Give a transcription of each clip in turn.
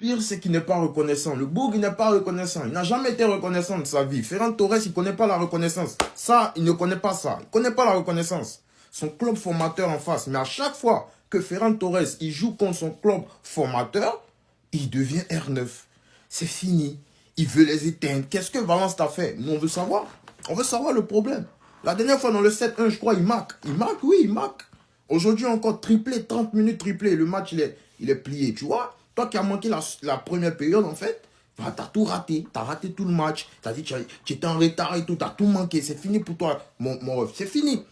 pire, c'est qu'il n'est pas reconnaissant. Le Bourg, il n'est pas reconnaissant. Il n'a jamais été reconnaissant de sa vie. Ferran Torres, il ne connaît pas la reconnaissance. Ça, il ne connaît pas ça. Il ne connaît pas la reconnaissance. Son club formateur en face. Mais à chaque fois que Ferran Torres, il joue contre son club formateur, il devient R9. C'est fini. Il veut les éteindre. Qu'est-ce que Valence t'a fait? Nous, on veut savoir. On veut savoir le problème. La dernière fois, dans le 7-1, je crois, il marque. Il marque, oui, il marque. Aujourd'hui, encore triplé, 30 minutes triplé. Le match, il est plié, tu vois. Toi qui as manqué la première période, en fait, bah, tu as tout raté. Tu as raté tout le match. Tu as dit que tu étais en retard et tout. Tu as tout manqué. C'est fini pour toi, mon ref. C'est fini.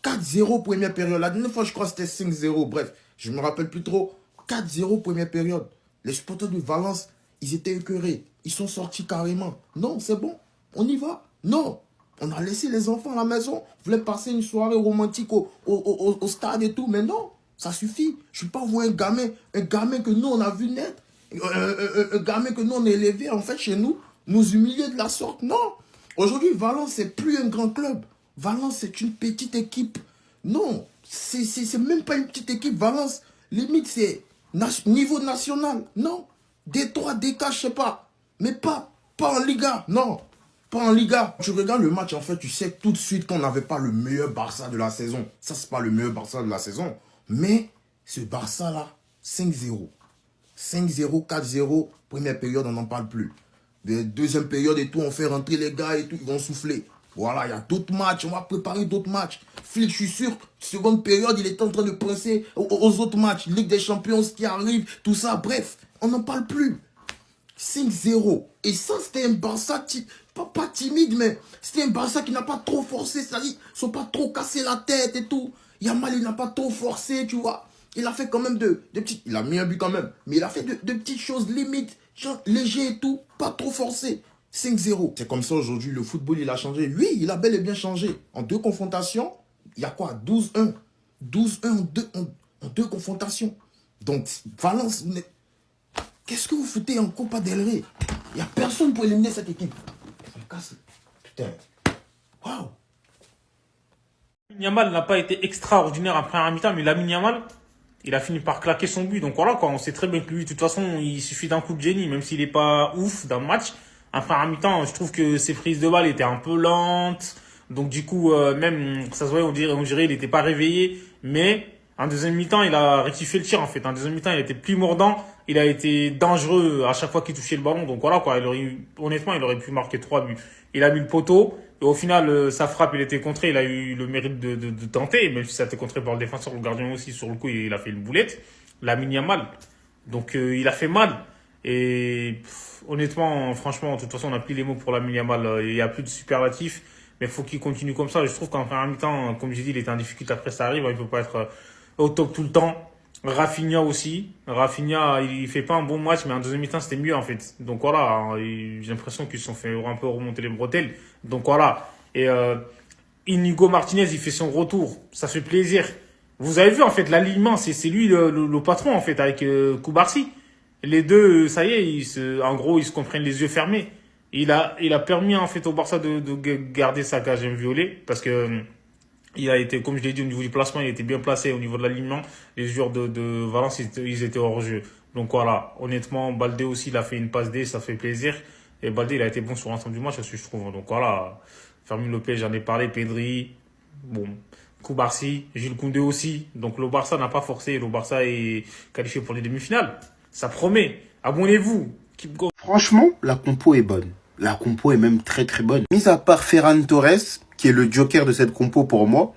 4-0 première période. La dernière fois, je crois que c'était 5-0. Bref, je ne me rappelle plus trop. 4-0 première période. Les supporters de Valence, ils étaient écœurés. Ils sont sortis carrément. Non, c'est bon. On y va. Non. On a laissé les enfants à la maison. On voulait passer une soirée romantique au stade et tout. Mais non, ça suffit. Je ne suis pas voir un gamin que nous, on a vu naître. Un gamin que nous, on a élevé, en fait, chez nous. Nous humilier de la sorte. Non. Aujourd'hui, Valence, c'est plus un grand club. Valence, c'est une petite équipe. Non. C'est même pas une petite équipe. Valence, limite, c'est niveau national. Non. D3, DK, je sais pas. Mais pas en Liga. Non. Pas en Liga. Tu regardes le match, en fait, tu sais tout de suite qu'on n'avait pas le meilleur Barça de la saison. Ça, c'est pas le meilleur Barça de la saison. Mais ce Barça-là, 5-0. 5-0, 4-0. Première période, on n'en parle plus. Deuxième période et tout, on fait rentrer les gars et tout, ils vont souffler. Voilà, il y a d'autres matchs. On va préparer d'autres matchs. Flick, je suis sûr, seconde période, il est en train de penser aux autres matchs. Ligue des Champions qui arrive, tout ça. Bref, on n'en parle plus. 5-0. Et ça, c'était un Barça, pas timide, mais c'était un Barça qui n'a pas trop forcé. C'est-à-dire, ils ne sont pas trop cassés la tête et tout. Yamal, il n'a pas trop forcé, tu vois. Il a fait quand même de petites... Il a mis un but quand même. Mais il a fait de petites choses limites, genre léger et tout. Pas trop forcé. 5-0. C'est comme ça aujourd'hui, le football, il a changé. Oui, il a bel et bien changé. En deux confrontations, il y a quoi? 12-1. 12-1 en deux confrontations. Donc, Valence, qu'est-ce que vous foutez en Copa del Rey? Il n'y a personne pour éliminer cette équipe. Putain. Waouh. Yamal n'a pas été extraordinaire après un mi-temps, mais Lamine Yamal, il a fini par claquer son but. Donc voilà, quoi, on sait très bien que lui, de toute façon, il suffit d'un coup de génie, même s'il n'est pas ouf dans le match. Après un mi-temps, je trouve que ses prises de balles étaient un peu lentes. Donc du coup, même, ça se voyait, on dirait il n'était pas réveillé. Mais en deuxième mi-temps, il a rectifié le tir, en fait. En deuxième mi-temps, il était plus mordant. Il a été dangereux à chaque fois qu'il touchait le ballon. Donc voilà, quoi. Honnêtement, il aurait pu marquer 3 buts. Il a mis le poteau. Et au final, sa frappe, il était contré. Il a eu le mérite de tenter. Même si ça a été contré par le défenseur, le gardien aussi. Sur le coup, il a fait une boulette. Lamine Yamal. Donc, il a fait mal. Et honnêtement, franchement, de toute façon, on n'a plus les mots pour Lamine Yamal. Il n'y a plus de superlatifs. Mais il faut qu'il continue comme ça. Et je trouve qu'en première mi-temps, comme j'ai dit, il était en difficulté. Après, ça arrive. Il ne peut pas être au top tout le temps. Rafinha aussi. Rafinha, il fait pas un bon match, mais en deuxième mi-temps, c'était mieux, en fait. Donc voilà, j'ai l'impression qu'ils se sont fait un peu remonter les bretelles. Donc voilà. Et Inigo Martinez, il fait son retour. Ça fait plaisir. Vous avez vu, en fait, l'alignement, c'est lui le patron, en fait, avec Koubarsi. Les deux, ça y est, en gros, ils se comprennent les yeux fermés. Il a permis, en fait, au Barça de garder sa cage inviolée, parce que il a été, comme je l'ai dit, au niveau du placement, il était bien placé. Au niveau de l'alignement, les joueurs de Valence, ils étaient hors jeu. Donc voilà, honnêtement, Baldé aussi, il a fait une passe D, ça fait plaisir. Et Baldé, il a été bon sur l'ensemble du match, je trouve. Donc voilà, Fermin Lopez, j'en ai parlé, Pedri, bon, Koubarsi, Jules Koundé aussi. Donc le Barça n'a pas forcé, le Barça est qualifié pour les demi-finales. Ça promet. Abonnez-vous. Keep going. Franchement, la compo est bonne. La compo est même très très bonne. Mis à part Ferran Torres, qui est le joker de cette compo pour moi,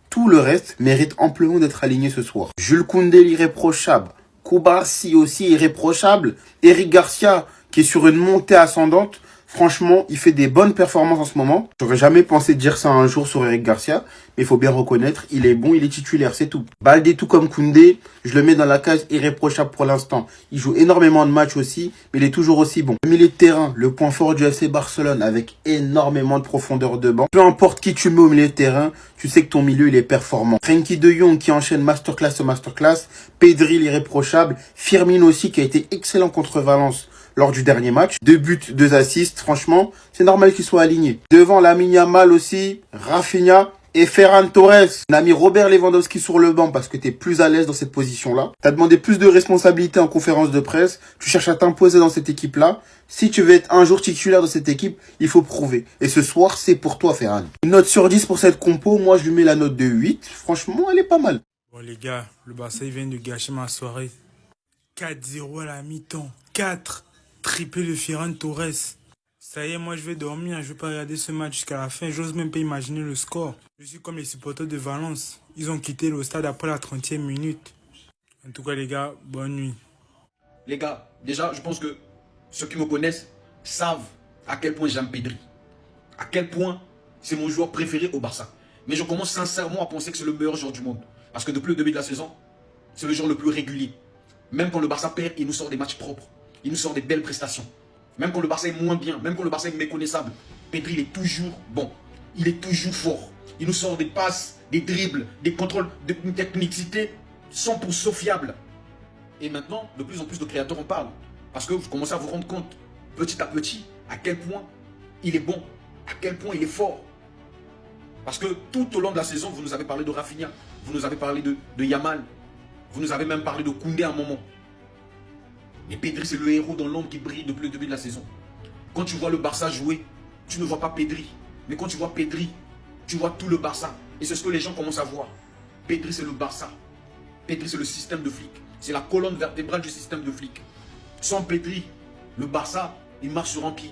tout le reste mérite amplement d'être aligné ce soir. Jules Koundé, l'irréprochable. Koubarsi aussi irréprochable. Eric Garcia, qui est sur une montée ascendante. Franchement, il fait des bonnes performances en ce moment. J'aurais jamais pensé dire ça un jour sur Eric Garcia, mais il faut bien reconnaître, il est bon, il est titulaire, c'est tout. Baldé, tout comme Koundé, je le mets dans la case irréprochable pour l'instant. Il joue énormément de matchs aussi, mais il est toujours aussi bon. Le milieu de terrain, le point fort du FC Barcelone, avec énormément de profondeur de banc. Peu importe qui tu mets au milieu de terrain, tu sais que ton milieu, il est performant. Frenkie de Jong qui enchaîne masterclass sur masterclass. Pedri, l'irréprochable. Firmino aussi, qui a été excellent contre Valence lors du dernier match. 2 buts, 2 assists. Franchement, c'est normal qu'il soit aligné. Devant Lamine Yamal aussi, Rafinha, Et Ferran Torres, on a mis Robert Lewandowski sur le banc parce que t'es plus à l'aise dans cette position-là. T'as demandé plus de responsabilités en conférence de presse. Tu cherches à t'imposer dans cette équipe-là. Si tu veux être un jour titulaire dans cette équipe, il faut prouver. Et ce soir, c'est pour toi, Ferran. Une note sur 10 pour cette compo. Moi, je lui mets la note de 8. Franchement, elle est pas mal. Bon les gars, le Barça il vient de gâcher ma soirée. 4-0 à la mi-temps. 4. Triplé de Ferran Torres. Ça y est, moi je vais dormir, je vais pas regarder ce match jusqu'à la fin. J'ose même pas imaginer le score. Je suis comme les supporters de Valence. Ils ont quitté le stade après la 30e minute. En tout cas les gars, bonne nuit. Les gars, déjà, je pense que ceux qui me connaissent savent à quel point j'aime Pedri. À quel point c'est mon joueur préféré au Barça. Mais je commence sincèrement à penser que c'est le meilleur joueur du monde. Parce que depuis le début de la saison, c'est le joueur le plus régulier. Même quand le Barça perd, il nous sort des matchs propres. Il nous sort des belles prestations. Même quand le Barça est moins bien, même quand le Barça est méconnaissable, Pedri il est toujours bon. Il est toujours fort. Il nous sort des passes, des dribbles, des contrôles, une technicité 100% fiable. Et maintenant, de plus en plus de créateurs en parlent. Parce que vous commencez à vous rendre compte, petit à petit, à quel point il est bon, à quel point il est fort. Parce que tout au long de la saison, vous nous avez parlé de Rafinha, vous nous avez parlé de Yamal, vous nous avez même parlé de Koundé à un moment. Et Pedri, c'est le héros dans l'ombre qui brille depuis le début de la saison. Quand tu vois le Barça jouer, tu ne vois pas Pedri. Mais quand tu vois Pedri, tu vois tout le Barça. Et c'est ce que les gens commencent à voir. Pedri, c'est le Barça. Pedri, c'est le système de flic. C'est la colonne vertébrale du système de flic. Sans Pedri, le Barça, il marche sur un pied.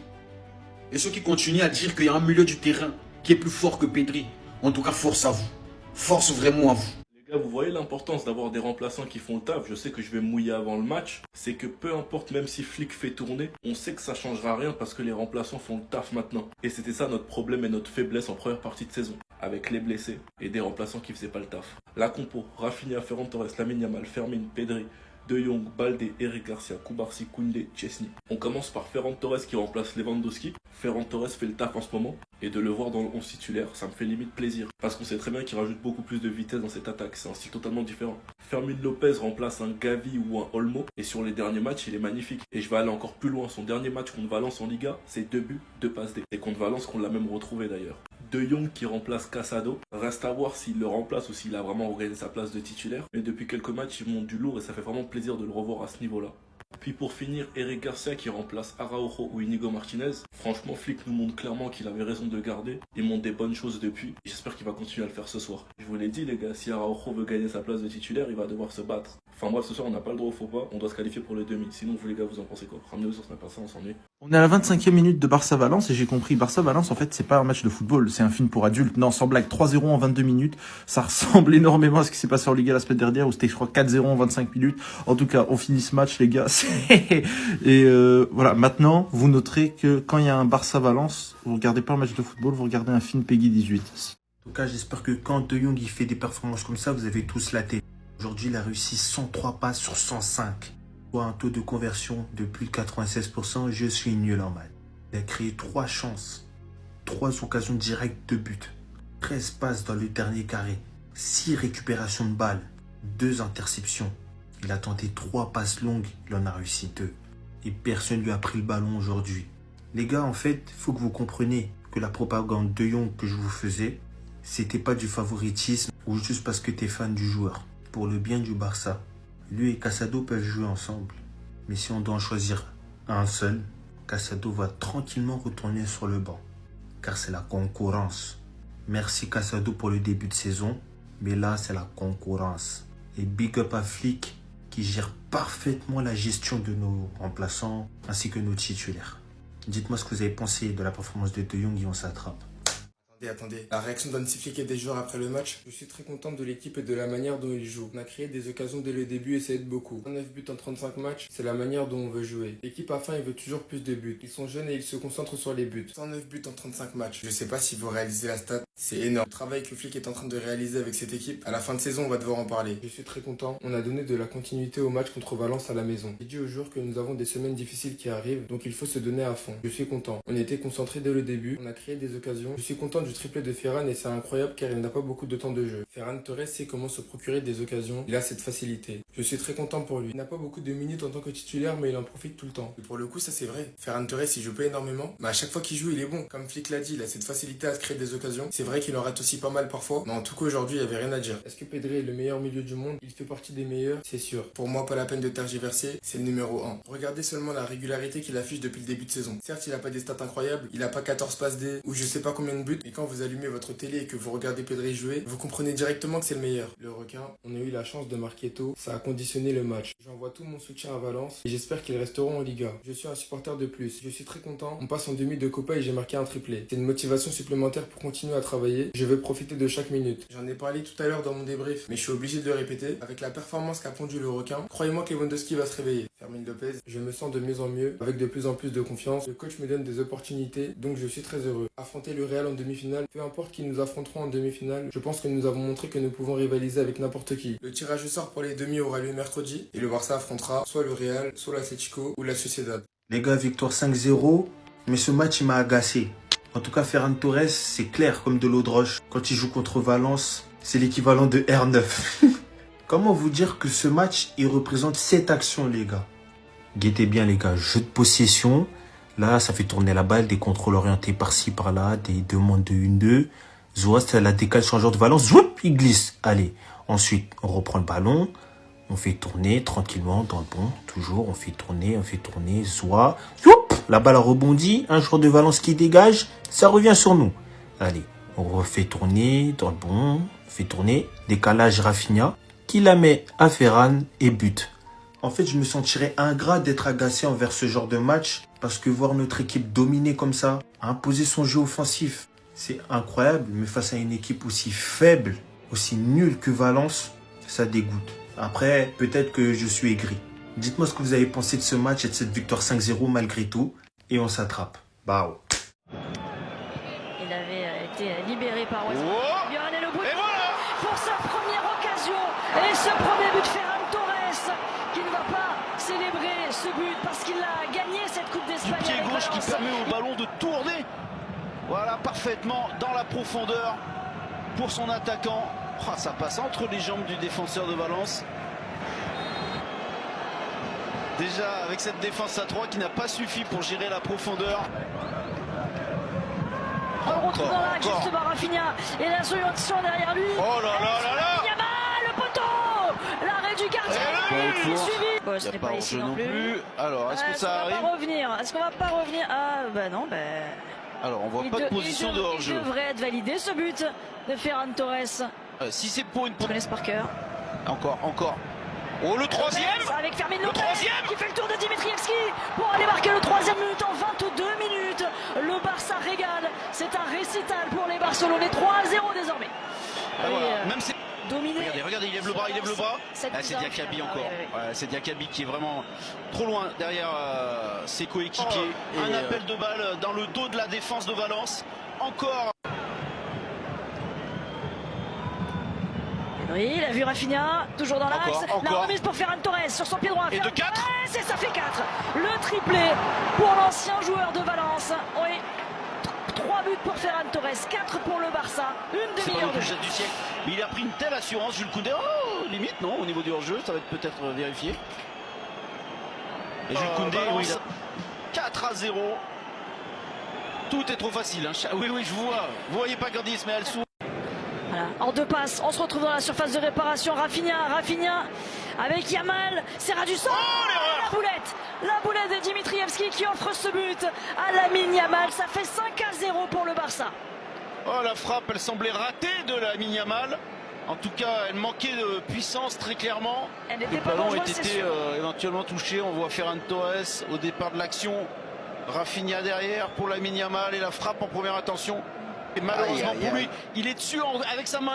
Et ceux qui continuent à dire qu'il y a un milieu du terrain qui est plus fort que Pedri, en tout cas, force à vous. Force vraiment à vous. Les gars, vous voyez l'importance d'avoir des remplaçants qui font le taf. Je sais que je vais me mouiller avant le match. C'est que peu importe, même si Flick fait tourner, on sait que ça changera rien parce que les remplaçants font le taf maintenant. Et c'était ça notre problème et notre faiblesse en première partie de saison. Avec les blessés et des remplaçants qui faisaient pas le taf. La compo, Rafinha, Ferran Torres, Lamine Yamal, Fermin, Pedri, De Jong, Baldé, Eric Garcia, Koubarsi, Koundé, Chesney. On commence par Ferran Torres qui remplace Lewandowski. Ferran Torres fait le taf en ce moment. Et de le voir dans le 11 titulaire, ça me fait limite plaisir. Parce qu'on sait très bien qu'il rajoute beaucoup plus de vitesse dans cette attaque. C'est un style totalement différent. Fermin Lopez remplace un Gavi ou un Olmo. Et sur les derniers matchs, il est magnifique. Et je vais aller encore plus loin. Son dernier match contre Valence en Liga, c'est 2 buts, 2 passes D. Et contre Valence qu'on l'a même retrouvé d'ailleurs. De Jong qui remplace Casado. Reste à voir s'il le remplace ou s'il a vraiment regagné sa place de titulaire. Mais depuis quelques matchs, il monte du lourd et ça fait vraiment plaisir de le revoir à ce niveau-là. Puis pour finir, Eric Garcia qui remplace Araujo ou Inigo Martinez. Franchement, Flick nous montre clairement qu'il avait raison de le garder. Il montre des bonnes choses depuis. J'espère qu'il va continuer à le faire ce soir. Je vous l'ai dit les gars, si Araujo veut gagner sa place de titulaire, il va devoir se battre. Enfin bref, ce soir on n'a pas le droit au faux pas, on doit se qualifier pour le demi. Sinon vous les gars, vous en pensez quoi? Ramenez-vous sur Snapchat, on s'ennuie. On est à la 25e minute de Barça-Valence et j'ai compris, Barça-Valence en fait c'est pas un match de football, c'est un film pour adultes. Non, sans blague, 3-0 en 22 minutes, ça ressemble énormément à ce qui s'est passé en Liga la semaine dernière où c'était je crois 4-0 en 25 minutes. En tout cas, on finit ce match les gars. Et voilà, maintenant vous noterez que quand il y a un Barça-Valence, vous regardez pas un match de football, vous regardez un film Peggy 18. En tout cas, j'espère que quand De Jong il fait des performances comme ça, vous avez tous la tête. Aujourd'hui, il a réussi 103 passes sur 105. Soit un taux de conversion de plus de 96%, je suis nul en maths. Il a créé 3 chances, 3 occasions directes de but, 13 passes dans le dernier carré, 6 récupérations de balles, 2 interceptions. Il a tenté 3 passes longues, il en a réussi 2. Et personne lui a pris le ballon aujourd'hui. Les gars, en fait, il faut que vous compreniez que la propagande de Jong que je vous faisais, c'était pas du favoritisme ou juste parce que tu es fan du joueur. Pour le bien du Barça, lui et Casado peuvent jouer ensemble. Mais si on doit en choisir un seul, Casado va tranquillement retourner sur le banc. Car c'est la concurrence. Merci Casado pour le début de saison, mais là c'est la concurrence. Et big up à Flick qui gère parfaitement la gestion de nos remplaçants ainsi que nos titulaires. Dites-moi ce que vous avez pensé de la performance de De Jong et on s'attrape. Attendez. La réaction d'Hansi Flick et des joueurs après le match. Je suis très content de l'équipe et de la manière dont ils jouent. On a créé des occasions dès le début et ça aide beaucoup. 9 buts en 35 matchs, c'est la manière dont on veut jouer. L'équipe à faim, il veut toujours plus de buts. Ils sont jeunes et ils se concentrent sur les buts. 109 buts en 35 matchs. Je sais pas si vous réalisez la stat. C'est énorme. Le travail que Flick est en train de réaliser avec cette équipe, à la fin de saison, on va devoir en parler. Je suis très content. On a donné de la continuité au match contre Valence à la maison. J'ai dit aux joueurs que nous avons des semaines difficiles qui arrivent, donc il faut se donner à fond. Je suis content. On était concentrés dès le début. On a créé des occasions. Je suis content du triplé de Ferran et c'est incroyable car il n'a pas beaucoup de temps de jeu. Ferran Torres sait comment se procurer des occasions. Il a cette facilité. Je suis très content pour lui. Il n'a pas beaucoup de minutes en tant que titulaire, mais il en profite tout le temps. Et pour le coup, ça c'est vrai. Ferran Torres, il joue pas énormément, mais à chaque fois qu'il joue, il est bon. Comme Flick l'a dit, il a cette facilité à se créer des occasions. C'est vrai qu'il en rate aussi pas mal parfois, mais en tout cas aujourd'hui il n'y avait rien à dire. Est-ce que Pedri est le meilleur milieu du monde? Il fait partie des meilleurs, c'est sûr. Pour moi, pas la peine de tergiverser, c'est le numéro 1. Regardez seulement la régularité qu'il affiche depuis le début de saison. Certes, il a pas des stats incroyables, il a pas 14 passes D ou je sais pas combien de buts, mais quand vous allumez votre télé et que vous regardez Pedri jouer, vous comprenez directement que c'est le meilleur. Le requin, on a eu la chance de marquer tôt, ça a conditionné le match. J'envoie tout mon soutien à Valence et j'espère qu'ils resteront en Liga. Je suis un supporter de plus, je suis très content. On passe en demi de Copa et j'ai marqué un triplé. C'est une motivation supplémentaire pour continuer à travailler. Je veux profiter de chaque minute. J'en ai parlé tout à l'heure dans mon débrief, mais je suis obligé de le répéter. Avec la performance qu'a pondu le requin, croyez-moi que Lewandowski va se réveiller. Fermin Lopez, je me sens de mieux en mieux, avec de plus en plus de confiance. Le coach me donne des opportunités, donc je suis très heureux. Affronter le Real en demi-finale, peu importe qui nous affronteront en demi-finale, je pense que nous avons montré que nous pouvons rivaliser avec n'importe qui. Le tirage au sort pour les demi aura lieu mercredi, et le Barça affrontera soit le Real, soit l'Atlético ou la Sociedad. Les gars, victoire 5-0, mais ce match il m'a agacé. En tout cas, Ferran Torres, c'est clair comme de l'eau de roche. Quand il joue contre Valence, c'est l'équivalent de R9. Comment vous dire que ce match, il représente 7 actions, les gars? Guettez bien, les gars. Jeu de possession. Là, ça fait tourner la balle, des contrôles orientés par-ci, par-là, des demandes de 1-2. Zoua, c'est la décale sur un joueur de Valence. Zoup, il glisse. Allez. Ensuite, on reprend le ballon. On fait tourner tranquillement dans le bon. Toujours, on fait tourner. Zoua. Zoup, la balle a rebondi. Un joueur de Valence qui dégage. Ça revient sur nous. Allez. On refait tourner dans le bon. On fait tourner. Décalage Rafinha. Qui la met à Ferran et but. En fait, je me sentirais ingrat d'être agacé envers ce genre de match parce que voir notre équipe dominer comme ça, imposer son jeu offensif, c'est incroyable. Mais face à une équipe aussi faible, aussi nulle que Valence, ça dégoûte. Après, peut-être que je suis aigri. Dites-moi ce que vous avez pensé de ce match et de cette victoire 5-0 malgré tout. Et on s'attrape. Bao. Il avait été libéré par West. Lionel Obout pour sa première occasion. Et ce premier but de Ferran Torres qui ne va pas célébrer ce but parce qu'il a gagné cette Coupe d'Espagne. Du pied gauche qui permet au ballon de tourner. Voilà, parfaitement dans la profondeur pour son attaquant. Oh, ça passe entre les jambes du défenseur de Valence. Déjà avec cette défense à 3 qui n'a pas suffi pour gérer la profondeur. On retrouve dans l'axe justement Rafinha et la solution derrière lui. Oh là là là là! Yamal, le poteau! L'arrêt du gardien! Suivi! Bon, ce n'est pas ici non plus. Alors, est-ce que ça arrive? Est-ce qu'on va pas revenir? Ah, bah non, bah... Alors, on voit pas de position de hors-jeu. Il devrait être validé ce but de Ferran Torres. Si c'est pour une... Je connais par cœur. Encore. Oh, le troisième! Avec Fermin Lopez qui fait le tour de Dimitrievski pour aller marquer le troisième but en 22 minutes. Le Barça régale. C'est un récital pour les Barcelonais. 3-0 désormais. Voilà. Même c'est dominé. Regardez, il lève le bras. C'est Diakabi encore. Ouais, c'est Diakabi qui est vraiment trop loin derrière ses coéquipiers. Un appel de balle dans le dos de la défense de Valence. Encore. Oui, il a vu Rafinha, toujours dans l'axe. La remise pour Ferran Torres sur son pied droit. Et de 4. Et ça fait 4. Le triplé pour l'ancien joueur de Valence. Oui. 3 buts pour Ferran Torres, 4 pour le Barça. Une demi-heure de jeu du siècle. Mais il a pris une telle assurance, Jules Koundé. Oh, limite, non, au niveau du hors-jeu, ça va être peut-être vérifié. Et Jules Koundé, oui, 4-0. Tout est trop facile. Hein. Oui, je vous vois. Vous voyez pas Gandis, mais elle s'ouvre. Voilà. En deux passes, on se retrouve dans la surface de réparation. Rafinha avec Yamal, Serra du sang. Oh, la boulette de Dimitrievski qui offre ce but à Lamine Yamal. Ça fait 5-0 pour le Barça. Oh, la frappe, elle semblait ratée de Lamine Yamal. En tout cas, elle manquait de puissance très clairement. Le ballon était éventuellement touché. On voit Ferran Torres au départ de l'action. Rafinha derrière pour Lamine Yamal et la frappe en première intention. Et malheureusement pour lui, il est dessus avec sa main.